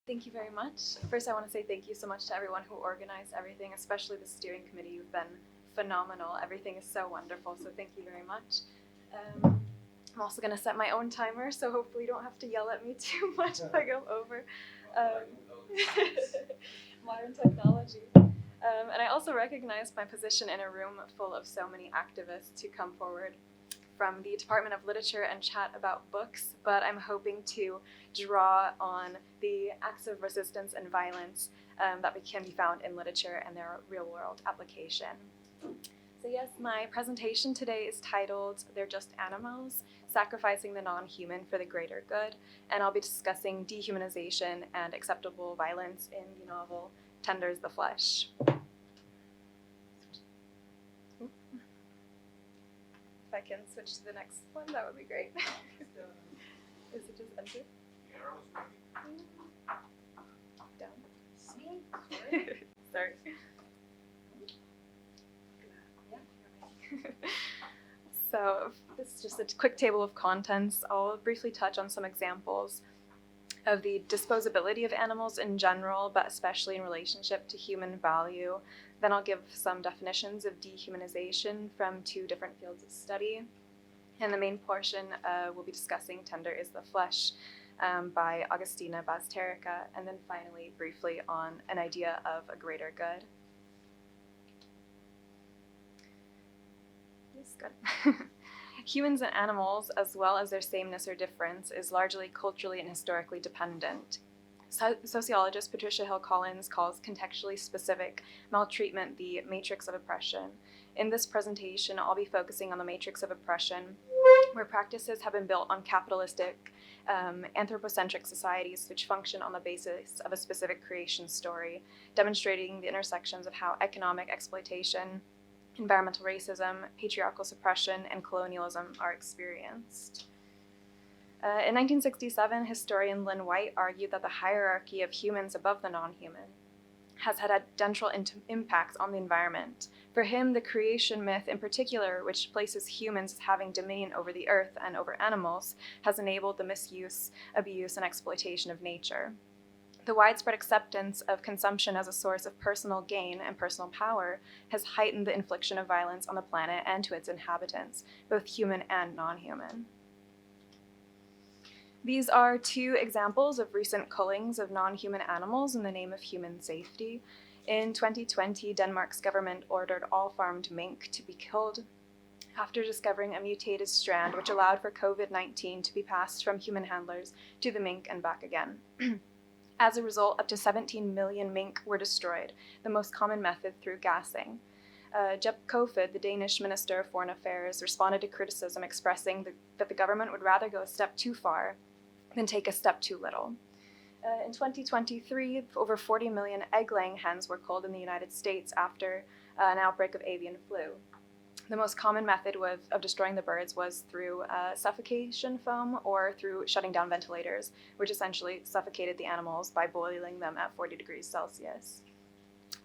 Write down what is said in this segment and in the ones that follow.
Thank you very much. First, I want to say thank you so much to everyone who organized everything, especially the steering committee. You've been phenomenal. Everything is so wonderful, so thank you very much. I'm also going to set my own timer, so hopefully you don't have to yell at me too much if I go over. Modern technology. And I also recognized my position in a room full of so many activists who come forward from the Department of Literature and chat about books, but I'm hoping to draw on the acts of resistance and violence that can be found in literature and their real-world application. So yes, my presentation today is titled They're Just Animals, Sacrificing the Non-Human for the Greater Good, and I'll be discussing dehumanization and acceptable violence in the novel Tender's the Flesh. If I can switch to the next one, that would be great. Is it just enter? Down. Sorry. So this is just a quick table of contents. I'll briefly touch on some examples of the disposability of animals in general, but especially in relationship to human value. Then I'll give some definitions of dehumanization from two different fields of study. And the main portion we'll be discussing Tender is the Flesh by Augustina Bazterrica, and then finally briefly on an idea of a greater good. Yes, good. Humans and animals, as well as their sameness or difference, is largely culturally and historically dependent. Sociologist Patricia Hill Collins calls contextually specific maltreatment the matrix of oppression. In this presentation, I'll be focusing on the matrix of oppression, where practices have been built on capitalistic, anthropocentric societies which function on the basis of a specific creation story, demonstrating the intersections of how economic exploitation, environmental racism, patriarchal suppression, and colonialism are experienced. In 1967, historian Lynn White argued that the hierarchy of humans above the non-human has had adentral impacts on the environment. For him, the creation myth in particular, which places humans as having dominion over the earth and over animals, has enabled the misuse, abuse, and exploitation of nature. The widespread acceptance of consumption as a source of personal gain and personal power has heightened the infliction of violence on the planet and to its inhabitants, both human and non-human. These are two examples of recent cullings of non-human animals in the name of human safety. In 2020, Denmark's government ordered all farmed mink to be killed after discovering a mutated strand which allowed for COVID-19 to be passed from human handlers to the mink and back again. As a result, up to 17 million mink were destroyed, the most common method through gassing. Jeppe Kofod, the Danish Minister of Foreign Affairs, responded to criticism expressing that the government would rather go a step too far than take a step too little. In 2023, over 40 million egg-laying hens were culled in the United States after an outbreak of avian flu. The most common method of destroying the birds was through suffocation foam or through shutting down ventilators, which essentially suffocated the animals by boiling them at 40 degrees Celsius.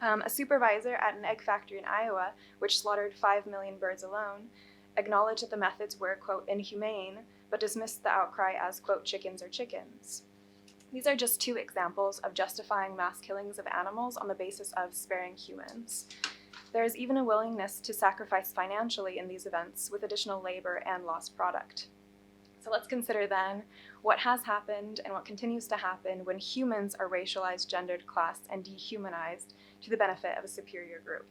A supervisor at an egg factory in Iowa, which slaughtered 5 million birds alone, acknowledged that the methods were, quote, inhumane, but dismissed the outcry as, quote, chickens are chickens. These are just two examples of justifying mass killings of animals on the basis of sparing humans. There is even a willingness to sacrifice financially in these events with additional labor and lost product. So let's consider then what has happened and what continues to happen when humans are racialized, gendered, classed, and dehumanized to the benefit of a superior group.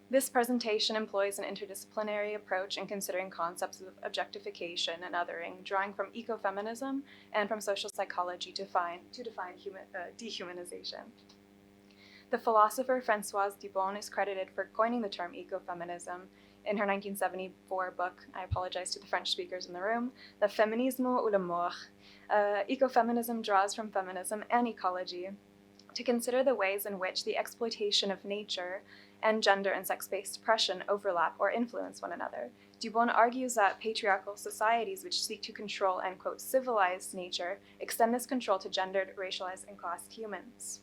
This presentation employs an interdisciplinary approach in considering concepts of objectification and othering, drawing from ecofeminism and from social psychology to define dehumanization. The philosopher Françoise Dubon is credited for coining the term ecofeminism in her 1974 book, I apologize to the French speakers in the room, Le Féminisme ou la Mort. Ecofeminism draws from feminism and ecology to consider the ways in which the exploitation of nature and gender and sex-based oppression overlap or influence one another. Dubon argues that patriarchal societies which seek to control and, quote, civilize nature extend this control to gendered, racialized, and classed humans.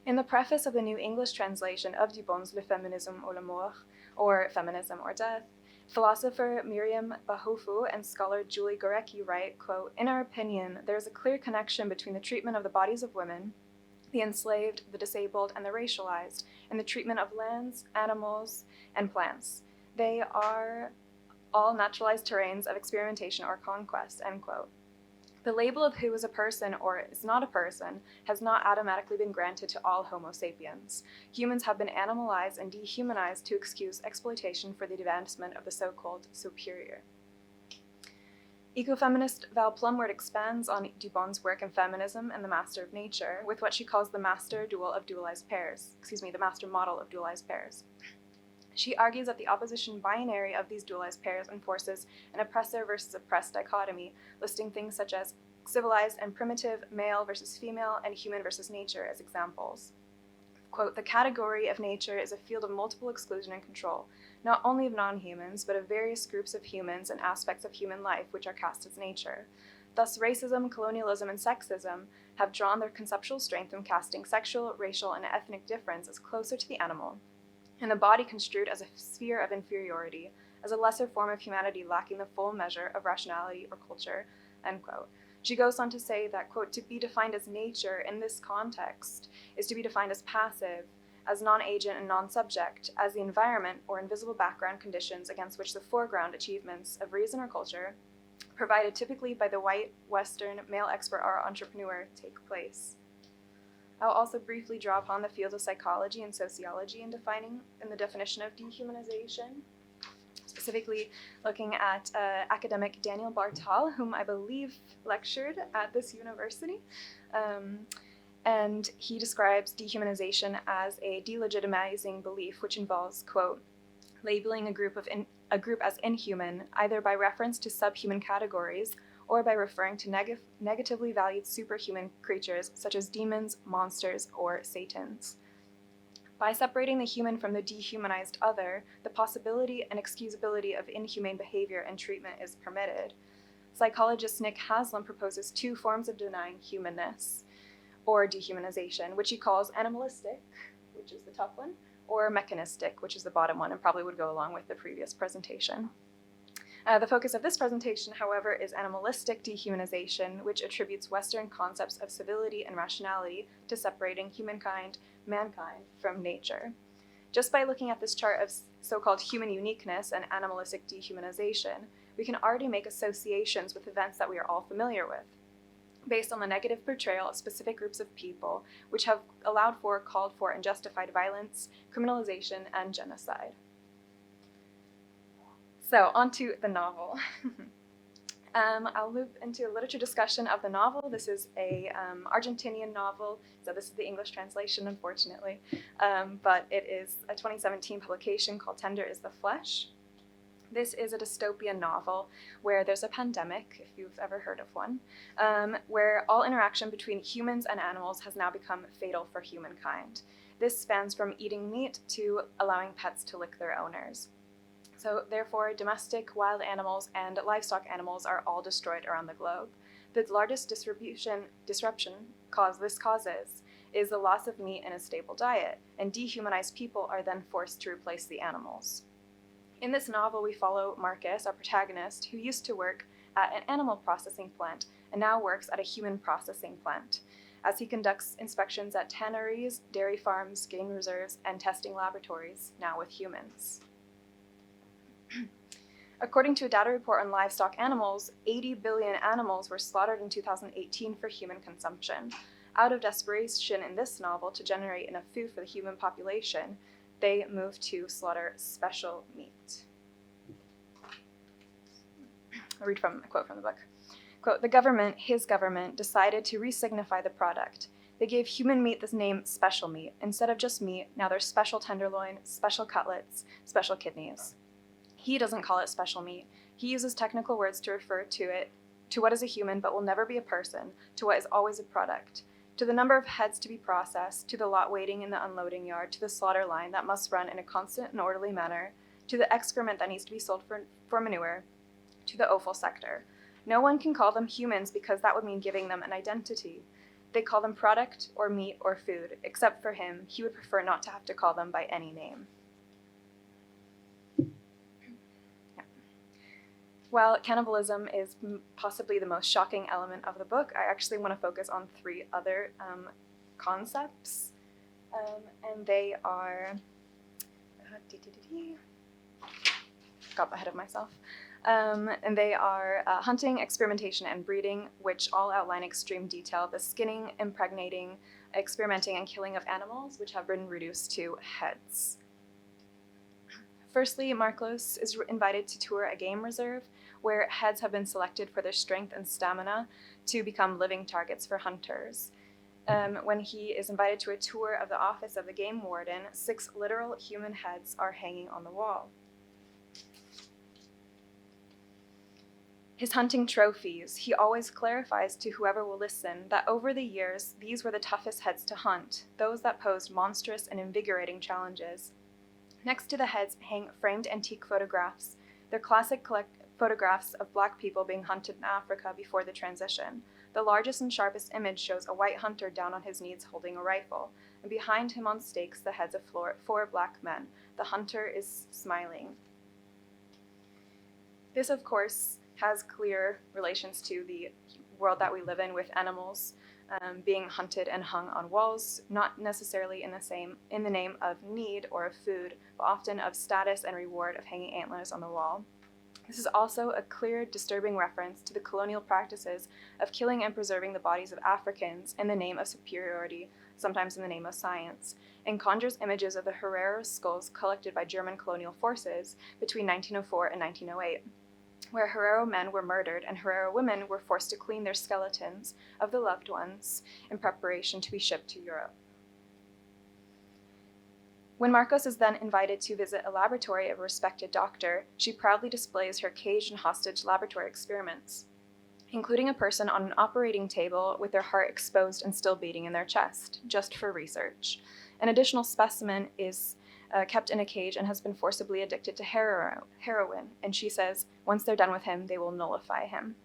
In the preface of the New English translation of Dubon's Le Féminisme ou la Mort, or Feminism or Death, Philosopher Miriam Bahofu and scholar Julie Gorecki write, quote, "In our opinion, there is a clear connection between the treatment of the bodies of women, the enslaved, the disabled, and the racialized, and the treatment of lands, animals, and plants. They are all naturalized terrains of experimentation or conquest," end quote. The label of who is a person or is not a person has not automatically been granted to all Homo sapiens. Humans have been animalized and dehumanized to excuse exploitation for the advancement of the so-called superior. Ecofeminist Val Plumwood expands on Dubon's work in feminism and the master of nature with what she calls the master model of dualized pairs. She argues that the opposition binary of these dualized pairs enforces an oppressor versus oppressed dichotomy, listing things such as civilized and primitive, male versus female, and human versus nature as examples. Quote, "The category of nature is a field of multiple exclusion and control, not only of non-humans, but of various groups of humans and aspects of human life which are cast as nature. Thus, racism, colonialism, and sexism have drawn their conceptual strength from casting sexual, racial, and ethnic difference as closer to the animal, and the body construed as a sphere of inferiority, as a lesser form of humanity lacking the full measure of rationality or culture," end quote. She goes on to say that, quote, "To be defined as nature in this context is to be defined as passive, as non-agent and non-subject, as the environment or invisible background conditions against which the foreground achievements of reason or culture, provided typically by the white, Western, male expert or entrepreneur, take place." I'll also briefly draw upon the fields of psychology and sociology in the definition of dehumanization, specifically looking at academic Daniel Bartal, whom I believe lectured at this university. And he describes dehumanization as a delegitimizing belief, which involves, quote, "labeling a group as inhuman, either by reference to subhuman categories or by referring to negatively valued superhuman creatures such as demons, monsters, or satans. By separating the human from the dehumanized other, the possibility and excusability of inhumane behavior and treatment is permitted." Psychologist Nick Haslam proposes two forms of denying humanness, or dehumanization, which he calls animalistic, which is the top one, or mechanistic, which is the bottom one, and probably would go along with the previous presentation. The focus of this presentation, however, is animalistic dehumanization, which attributes Western concepts of civility and rationality to separating mankind, from nature. Just by looking at this chart of so-called human uniqueness and animalistic dehumanization, we can already make associations with events that we are all familiar with, based on the negative portrayal of specific groups of people, which have allowed for, called for, and justified violence, criminalization, and genocide. So, onto the novel. I'll move into a literature discussion of the novel. This is a Argentinian novel, so this is the English translation, unfortunately, but it is a 2017 publication called Tender is the Flesh. This is a dystopian novel where there's a pandemic, if you've ever heard of one, where all interaction between humans and animals has now become fatal for humankind. This spans from eating meat to allowing pets to lick their owners. So therefore, domestic, wild animals, and livestock animals are all destroyed around the globe. The largest disruption this causes is the loss of meat in a stable diet, and dehumanized people are then forced to replace the animals. In this novel, we follow Marcus, our protagonist, who used to work at an animal processing plant and now works at a human processing plant, as he conducts inspections at tanneries, dairy farms, game reserves, and testing laboratories, now with humans. According to a data report on livestock animals, 80 billion animals were slaughtered in 2018 for human consumption. Out of desperation in this novel to generate enough food for the human population, they moved to slaughter special meat. I'll read a quote from the book. Quote, his government, decided to re-signify the product. They gave human meat this name special meat. Instead of just meat, now there's special tenderloin, special cutlets, special kidneys. He doesn't call it special meat. He uses technical words to refer to what is a human but will never be a person, to what is always a product, to the number of heads to be processed, to the lot waiting in the unloading yard, to the slaughter line that must run in a constant and orderly manner, to the excrement that needs to be sold for manure, to the offal sector. No one can call them humans because that would mean giving them an identity. They call them product or meat or food, except for him. He would prefer not to have to call them by any name. Yeah. While cannibalism is possibly the most shocking element of the book, I actually want to focus on three other concepts, and they are, got ahead of myself, and they are hunting, experimentation, and breeding, which all outline in extreme detail the skinning, impregnating, experimenting, and killing of animals, which have been reduced to heads. Firstly, Marcos is invited to tour a game reserve where heads have been selected for their strength and stamina to become living targets for hunters. When he is invited to a tour of the office of the game warden, 6 literal human heads are hanging on the wall. His hunting trophies, he always clarifies to whoever will listen that over the years, these were the toughest heads to hunt, those that posed monstrous and invigorating challenges. Next to the heads hang framed antique photographs. They're classic photographs of Black people being hunted in Africa before the transition. The largest and sharpest image shows a white hunter down on his knees holding a rifle, and behind him on stakes the heads of 4 Black men. The hunter is smiling. This, of course, has clear relations to the world that we live in, with animals being hunted and hung on walls, not necessarily in the name of need or of food, but often of status and reward of hanging antlers on the wall. This is also a clear, disturbing reference to the colonial practices of killing and preserving the bodies of Africans in the name of superiority, sometimes in the name of science, and conjures images of the Herero skulls collected by German colonial forces between 1904 and 1908. Where Herero men were murdered and Herero women were forced to clean their skeletons of the loved ones in preparation to be shipped to Europe. When Marcos is then invited to visit a laboratory of a respected doctor, she proudly displays her caged and hostage laboratory experiments, including a person on an operating table with their heart exposed and still beating in their chest, just for research. An additional specimen is kept in a cage and has been forcibly addicted to heroin, and she says once they're done with him, they will nullify him.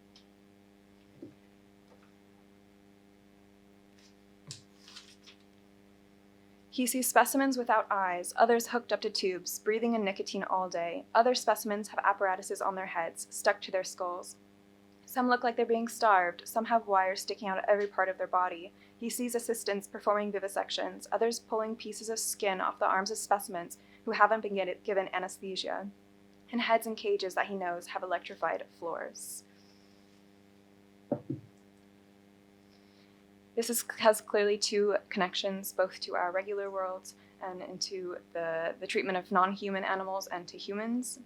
He sees specimens without eyes, others hooked up to tubes, breathing in nicotine all day. Other specimens have apparatuses on their heads, stuck to their skulls. Some look like they're being starved, some have wires sticking out of every part of their body. He sees assistants performing vivisections, others pulling pieces of skin off the arms of specimens who haven't been given anesthesia, and heads in cages that he knows have electrified floors. This has clearly 2 connections, both to our regular world and into the treatment of non-human animals and to humans.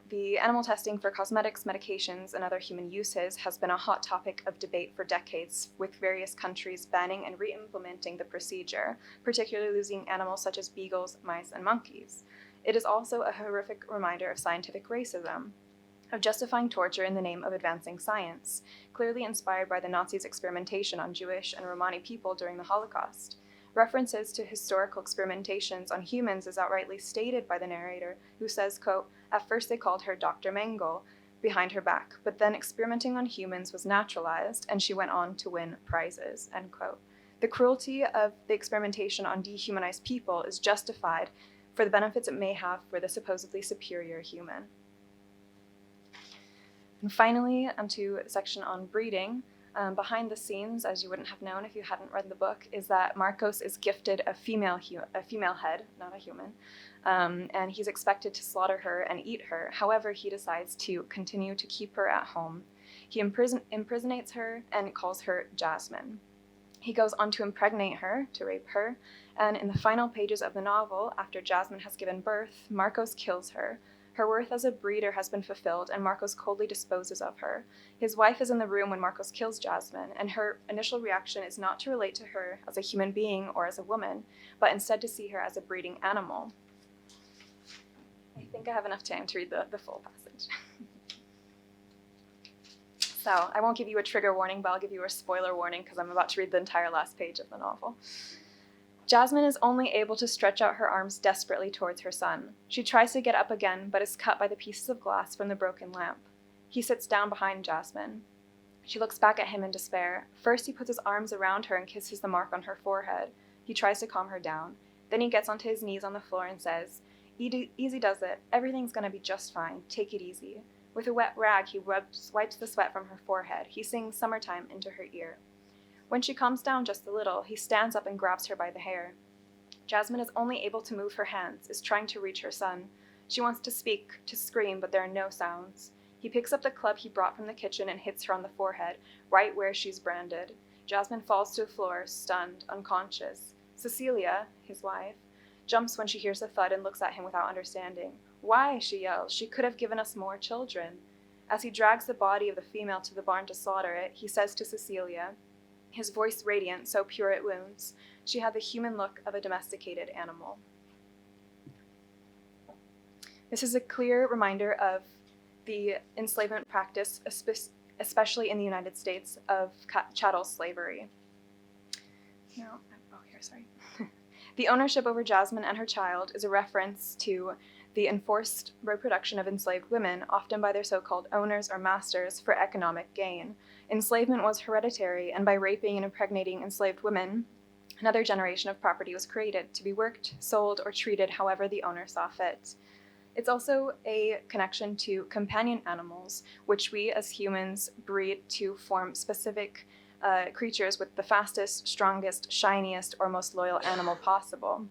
The animal testing for cosmetics, medications, and other human uses has been a hot topic of debate for decades, with various countries banning and re-implementing the procedure, particularly using animals such as beagles, mice, and monkeys. It is also a horrific reminder of scientific racism, of justifying torture in the name of advancing science, clearly inspired by the Nazis' experimentation on Jewish and Romani people during the Holocaust. References to historical experimentations on humans is outrightly stated by the narrator, who says, quote, "At first they called her Dr. Mengele behind her back, but then experimenting on humans was naturalized, and she went on to win prizes," end quote. The cruelty of the experimentation on dehumanized people is justified for the benefits it may have for the supposedly superior human. And finally, onto a section on breeding. Behind the scenes, as you wouldn't have known if you hadn't read the book, is that Marcos is gifted a female head, not a human, and he's expected to slaughter her and eat her. However, he decides to continue to keep her at home. He imprisonates her and calls her Jasmine. He goes on to impregnate her, to rape her, and in the final pages of the novel, after Jasmine has given birth, Marcos kills her. Her worth as a breeder has been fulfilled, and Marcos coldly disposes of her. His wife is in the room when Marcos kills Jasmine, and her initial reaction is not to relate to her as a human being or as a woman, but instead to see her as a breeding animal. I think I have enough time to read the full passage. So I won't give you a trigger warning, but I'll give you a spoiler warning because I'm about to read the entire last page of the novel. Jasmine is only able to stretch out her arms desperately towards her son. She tries to get up again, but is cut by the pieces of glass from the broken lamp. He sits down behind Jasmine. She looks back at him in despair. First, he puts his arms around her and kisses the mark on her forehead. He tries to calm her down. Then he gets onto his knees on the floor and says, Easy does it. Everything's gonna be just fine. Take it easy. With a wet rag, he wipes the sweat from her forehead. He sings Summertime into her ear. When she calms down just a little, he stands up and grabs her by the hair. Jasmine is only able to move her hands, is trying to reach her son. She wants to speak, to scream, but there are no sounds. He picks up the club he brought from the kitchen and hits her on the forehead, right where she's branded. Jasmine falls to the floor, stunned, unconscious. Cecilia, his wife, jumps when she hears the thud and looks at him without understanding. Why, she yells, she could have given us more children. As he drags the body of the female to the barn to slaughter it, he says to Cecilia, his voice radiant, so pure it wounds, she had the human look of a domesticated animal. This is a clear reminder of the enslavement practice, especially in the United States, of chattel slavery. The ownership over Jasmine and her child is a reference to the enforced reproduction of enslaved women, often by their so-called owners or masters, for economic gain. Enslavement was hereditary, and by raping and impregnating enslaved women, another generation of property was created to be worked, sold, or treated however the owner saw fit. It's also a connection to companion animals, which we as humans breed to form specific creatures with the fastest, strongest, shiniest, or most loyal animal possible.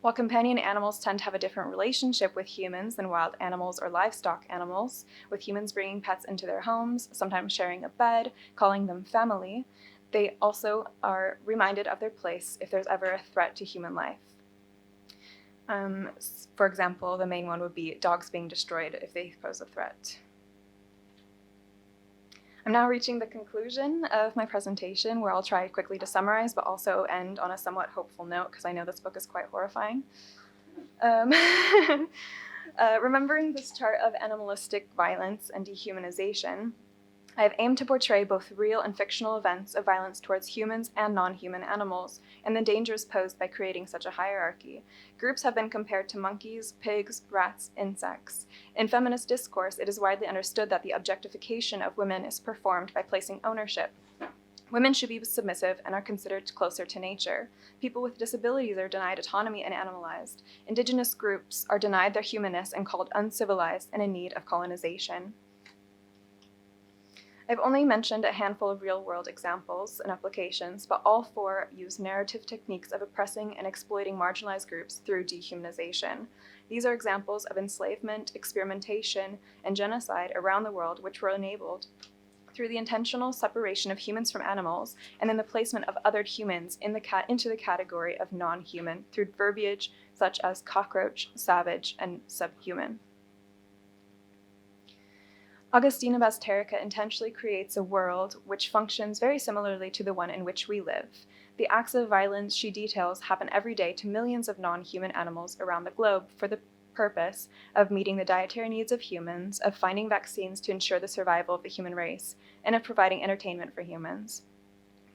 While companion animals tend to have a different relationship with humans than wild animals or livestock animals, with humans bringing pets into their homes, sometimes sharing a bed, calling them family, they also are reminded of their place if there's ever a threat to human life. For example, the main one would be dogs being destroyed if they pose a threat. I'm now reaching the conclusion of my presentation, where I'll try quickly to summarize, but also end on a somewhat hopeful note, because I know this book is quite horrifying. Remembering this chart of animalistic violence and dehumanization, I have aimed to portray both real and fictional events of violence towards humans and non-human animals, and the dangers posed by creating such a hierarchy. Groups have been compared to monkeys, pigs, rats, insects. In feminist discourse, it is widely understood that the objectification of women is performed by placing ownership. Women should be submissive and are considered closer to nature. People with disabilities are denied autonomy and animalized. Indigenous groups are denied their humanness and called uncivilized and in need of colonization. I've only mentioned a handful of real-world examples and applications, but all four use narrative techniques of oppressing and exploiting marginalized groups through dehumanization. These are examples of enslavement, experimentation, and genocide around the world, which were enabled through the intentional separation of humans from animals and then the placement of othered humans into the category of non-human through verbiage such as cockroach, savage, and subhuman. Augustina Bazterrica intentionally creates a world which functions very similarly to the one in which we live. The acts of violence she details happen every day to millions of non-human animals around the globe for the purpose of meeting the dietary needs of humans, of finding vaccines to ensure the survival of the human race, and of providing entertainment for humans.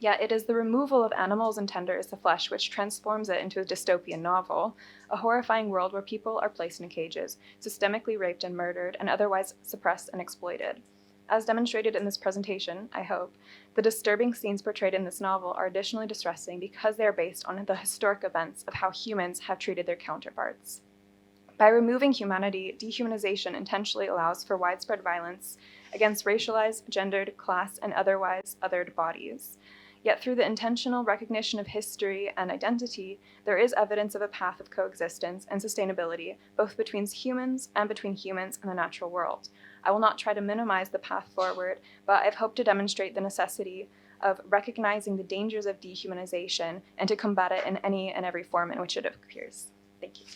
Yet it is the removal of animals and tender is the flesh which transforms it into a dystopian novel, a horrifying world where people are placed in cages, systemically raped and murdered, and otherwise suppressed and exploited. As demonstrated in this presentation, I hope, the disturbing scenes portrayed in this novel are additionally distressing because they are based on the historic events of how humans have treated their counterparts. By removing humanity, dehumanization intentionally allows for widespread violence against racialized, gendered, class, and otherwise othered bodies. Yet through the intentional recognition of history and identity, there is evidence of a path of coexistence and sustainability, both between humans and the natural world. I will not try to minimize the path forward, but I've hoped to demonstrate the necessity of recognizing the dangers of dehumanization and to combat it in any and every form in which it appears. Thank you.